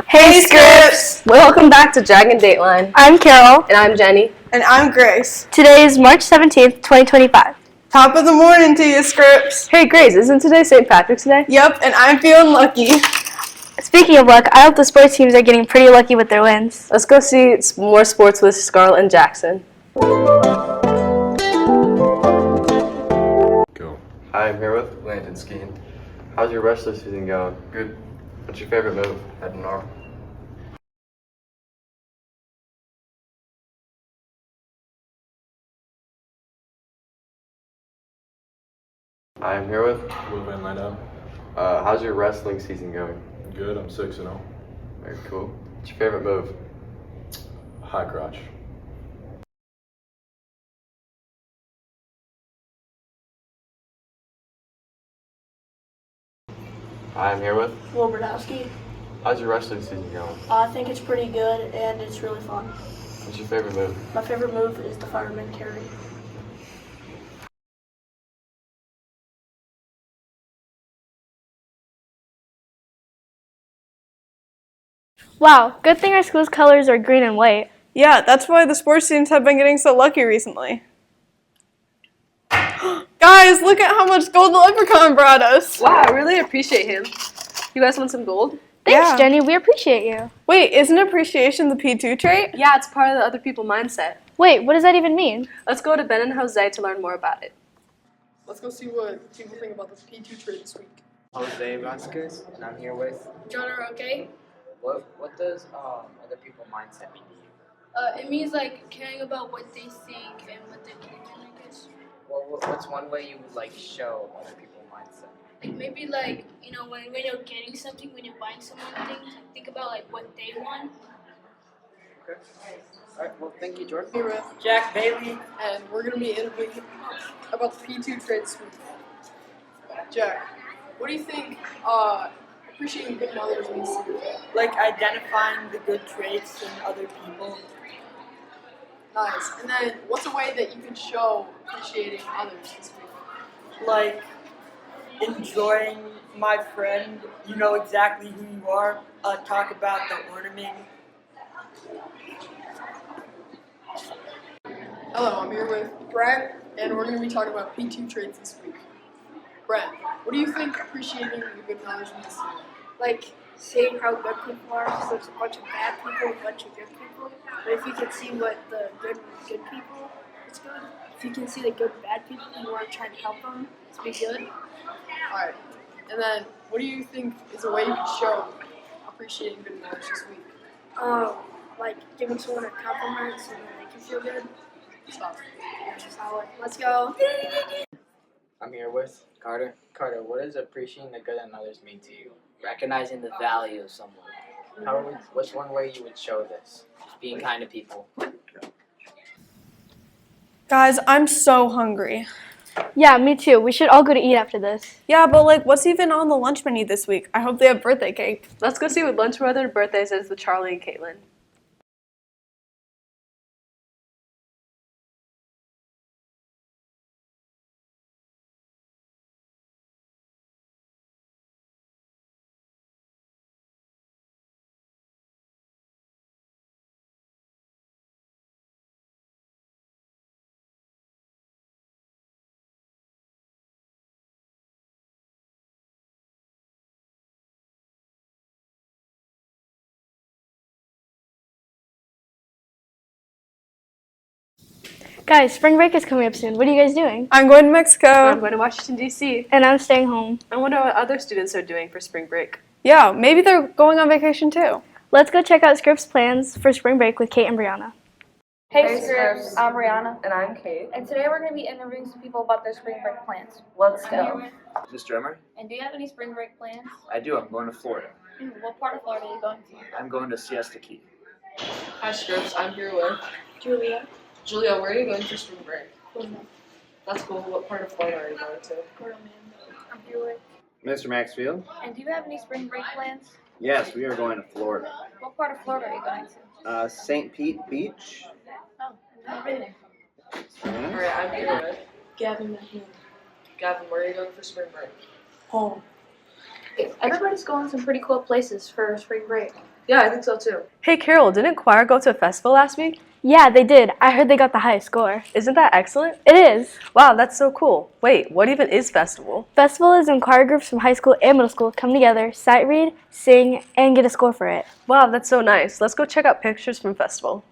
Hey Scripps! Welcome back to Dragon Dateline. I'm Carol. And I'm Jenny. And I'm Grace. Today is March 17th, 2025. Top of the morning to you, Scripps. Hey Grace, isn't today St. Patrick's Day? Yep, and I'm feeling lucky. Speaking of luck, I hope the sports teams are getting pretty lucky with their wins. Let's go see more sports with Scarlett and Jackson. Go. Hi, I'm here with Landon skiing. How's your wrestler season going? Good. What's your favorite move at an arm? Hi, I'm here with. Will Van Lando. How's your wrestling season going? Good. I'm 6-0. Very cool. What's your favorite move? High crotch. Hi, I'm here with. Will Brodowski. How's your wrestling season going? I think it's pretty good and it's really fun. What's your favorite move? My favorite move is the fireman carry. Wow, good thing our school's colors are green and white. Yeah, that's why the sports teams have been getting so lucky recently. Guys, look at how much gold the leprechaun brought us. Wow, I really appreciate him. You guys want some gold? Thanks, Yeah. Jenny. We appreciate you. Wait, isn't appreciation the P2 trait? Yeah, it's part of the other people mindset. Wait, what does that even mean? Let's go to Ben and Jose to learn more about it. Let's go see what people think about this P2 trade this week. Jose Vasquez, and I'm here with. John, okay? What does other people mindset mean to you? It means like caring about what they think and what they're doing, I guess. Well, what's one way you would like show other people mindset? Like maybe like, you know, when you're getting something, when you're buying someone things, like, think about like what they want. Okay. All right. Well, thank you, Jordan. Here with Jack Bailey. and we're gonna be interviewing about the P2 trade this week. Jack, what do you think appreciating good mothers means to you? Like identifying the good traits in other people. Nice. And then what's a way that you can show appreciating others this week? Like enjoying my friend, you know exactly who you are. Talk about the ornament. Hello, I'm here with Brent, and we're gonna be talking about P2 trades this week. Brent, what do you think appreciating your good mothers means to you? Like seeing how good people are, because there's a bunch of bad people, a bunch of good people. But if you can see what the good people, it's good. If you can see the good bad people, you want to try to help them, it's be good. Alright. And then what do you think is a way you can show appreciating good mothers this week? Like giving someone a compliment so that they can feel good. Stop. Solid. Let's go. I'm here with Carter. Carter, what does appreciating the good in others mean to you? Recognizing the value of someone. What's one way you would show this? Just being kind to people. Guys, I'm so hungry. Yeah, me too. We should all go to eat after this. Yeah, but like, what's even on the lunch menu this week? I hope they have birthday cake. Let's go see what lunch for other birthdays is with Charlie and Caitlin. Guys, spring break is coming up soon. What are you guys doing? I'm going to Mexico. I'm going to Washington, D.C. And I'm staying home. I wonder what other students are doing for spring break. Yeah, maybe they're going on vacation too. Let's go check out Scripps' plans for spring break with Kate and Brianna. Hey Scripps, I'm Brianna. And I'm Kate. And today we're going to be interviewing some people about their spring break plans. Let's I'm here go. with- This drummer? And do you have any spring break plans? I do. I'm going to Florida. What part of Florida are you going to? I'm going to Siesta Key. Hi Scripps, I'm here with Julia. Julia, where are you going for spring break? Florida. That's cool. What part of Florida are you going to? I'm here with. Mr. Maxfield? And do you have any spring break plans? Yes, we are going to Florida. What part of Florida are you going to? St. Pete Beach. Oh, I've never been there. Alright, I'm here with Gavin. Gavin, where are you going for spring break? Home. Everybody's going some pretty cool places for spring break. Yeah, I think so too. Hey Carol, didn't choir go to a festival last week? Yeah, they did. I heard they got the highest score. Isn't that excellent? It is. Wow, that's so cool. Wait, what even is festival? Festival is when choir groups from high school and middle school come together, sight read, sing, and get a score for it. Wow, that's so nice. Let's go check out pictures from festival.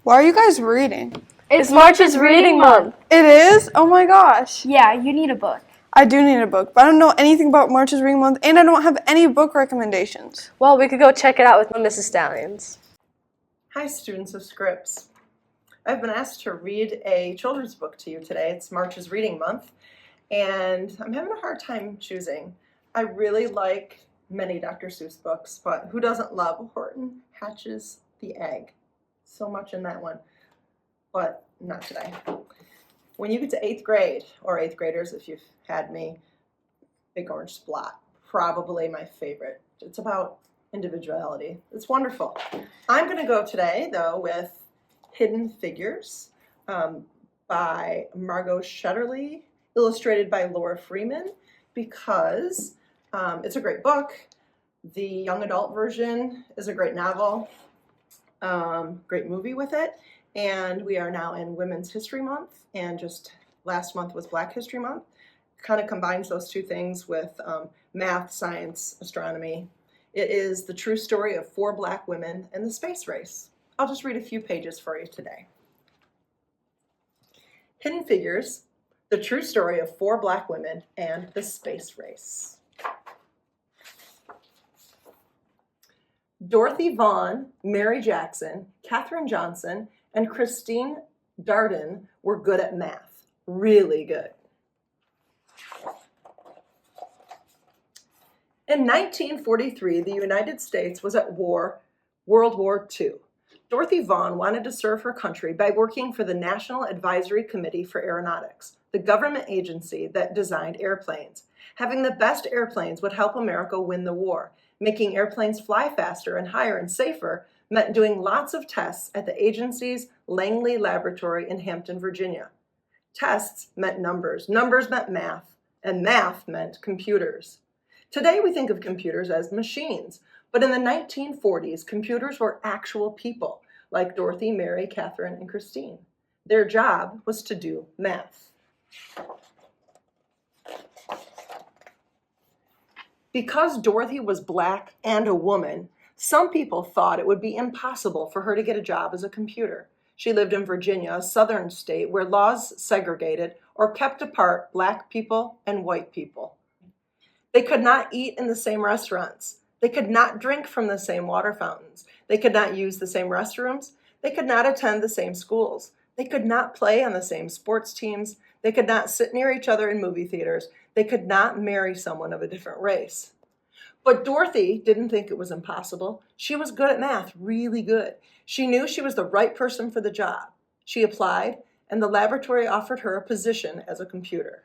Why are you guys reading? It's March's reading month. It is? Oh my gosh. Yeah, you need a book. I do need a book, but I don't know anything about March's reading month, and I don't have any book recommendations. Well, we could go check it out with Mrs. Stallions. Hi, students of Scripps. I've been asked to read a children's book to you today. It's March's reading month, and I'm having a hard time choosing. I really like many Dr. Seuss books, but who doesn't love Horton Hatches the Egg? So much in that one, but not today. When you get to 8th grade, or 8th graders if you've had me, Big Orange Splot, probably my favorite. It's about individuality. It's wonderful. I'm going to go today, though, with Hidden Figures by Margot Shetterly, illustrated by Laura Freeman, because it's a great book. The young adult version is a great novel. Great movie with it, and we are now in Women's History Month, and just last month was Black History Month. Kind of combines those two things with math, science, astronomy. It is the true story of 4 Black women and the space race. I'll just read a few pages for you today. Hidden Figures, the true story of 4 Black women and the space race. Dorothy Vaughan, Mary Jackson, Katherine Johnson, and Christine Darden were good at math. Really good. In 1943, the United States was at war, World War II. Dorothy Vaughan wanted to serve her country by working for the National Advisory Committee for Aeronautics, the government agency that designed airplanes. Having the best airplanes would help America win the war. Making airplanes fly faster and higher and safer meant doing lots of tests at the agency's Langley Laboratory in Hampton, Virginia. Tests meant numbers, numbers meant math, and math meant computers. Today we think of computers as machines, but in the 1940s, computers were actual people, like Dorothy, Mary, Catherine, and Christine. Their job was to do math. Because Dorothy was Black and a woman, some people thought it would be impossible for her to get a job as a computer. She lived in Virginia, a southern state where laws segregated or kept apart Black people and white people. They could not eat in the same restaurants. They could not drink from the same water fountains. They could not use the same restrooms. They could not attend the same schools. They could not play on the same sports teams. They could not sit near each other in movie theaters. They could not marry someone of a different race. But Dorothy didn't think it was impossible. She was good at math, really good. She knew she was the right person for the job. She applied, and the laboratory offered her a position as a computer.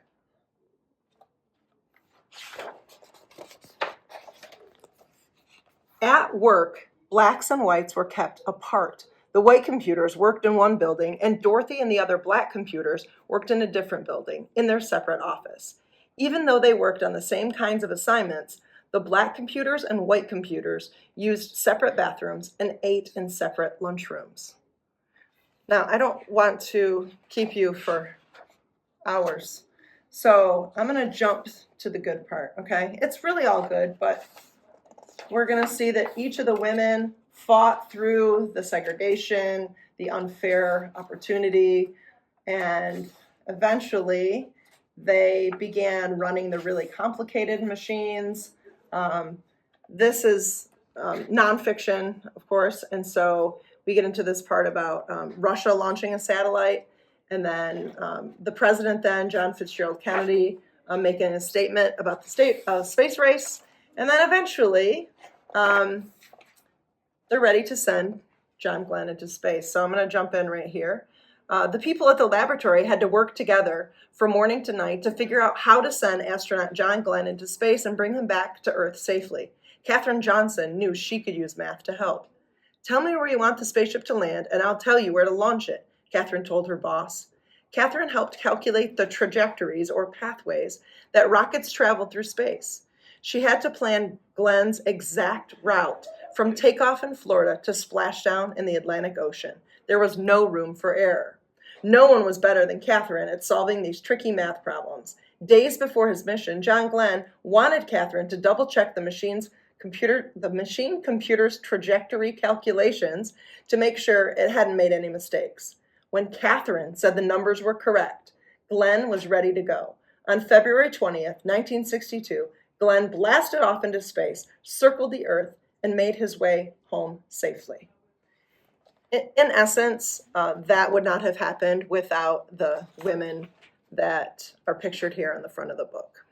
At work, Blacks and whites were kept apart. The white computers worked in one building, and Dorothy and the other Black computers worked in a different building, in their separate office. Even though they worked on the same kinds of assignments, the Black computers and white computers used separate bathrooms and ate in separate lunchrooms. Now, I don't want to keep you for hours, so I'm going to jump to the good part, okay? It's really all good, but we're going to see that each of the women fought through the segregation, the unfair opportunity, and eventually they began running the really complicated machines. This is nonfiction, of course, and so we get into this part about Russia launching a satellite, and then the president then, John Fitzgerald Kennedy, making a statement about the space race, and then eventually they're ready to send John Glenn into space. So I'm going to jump in right here. The people at the laboratory had to work together from morning to night to figure out how to send astronaut John Glenn into space and bring him back to Earth safely. Katherine Johnson knew she could use math to help. "Tell me where you want the spaceship to land, and I'll tell you where to launch it," Katherine told her boss. Katherine helped calculate the trajectories or pathways that rockets traveled through space. She had to plan Glenn's exact route from takeoff in Florida to splashdown in the Atlantic Ocean. There was no room for error. No one was better than Katherine at solving these tricky math problems. Days before his mission, John Glenn wanted Katherine to double-check the machine computer's trajectory calculations to make sure it hadn't made any mistakes. When Katherine said the numbers were correct, Glenn was ready to go. On February 20th, 1962, Glenn blasted off into space, circled the Earth, and made his way home safely. In essence, that would not have happened without the women that are pictured here on the front of the book.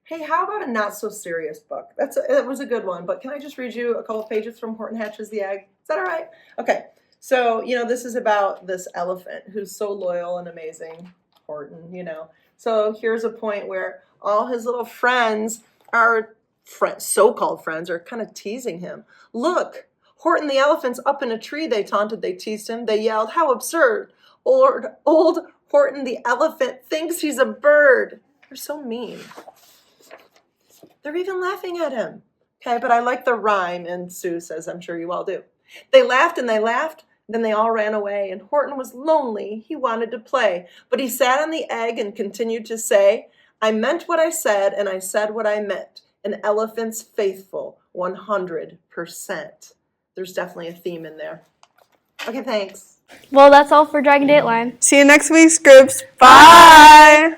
Hey, how about a not so serious book? It was a good one, but can I just read you a couple pages from Horton Hatches the Egg? Is that all right? Okay, so, this is about this elephant who's so loyal and amazing, Horton, So here's a point where all his little friends so-called friends are kind of teasing him. "Look, Horton the elephant's up in a tree," they taunted, they teased him, they yelled, "How absurd! Old Horton the elephant thinks he's a bird." They're so mean. They're even laughing at him. Okay, but I like the rhyme, and Sue says, I'm sure you all do. "They laughed and they laughed, then they all ran away, and Horton was lonely, he wanted to play. But he sat on the egg and continued to say, 'I meant what I said, and I said what I meant. An elephant's faithful, 100%. There's definitely a theme in there. Okay, thanks. Well, that's all for Dragon Dateline. See you next week, Scripps. Bye.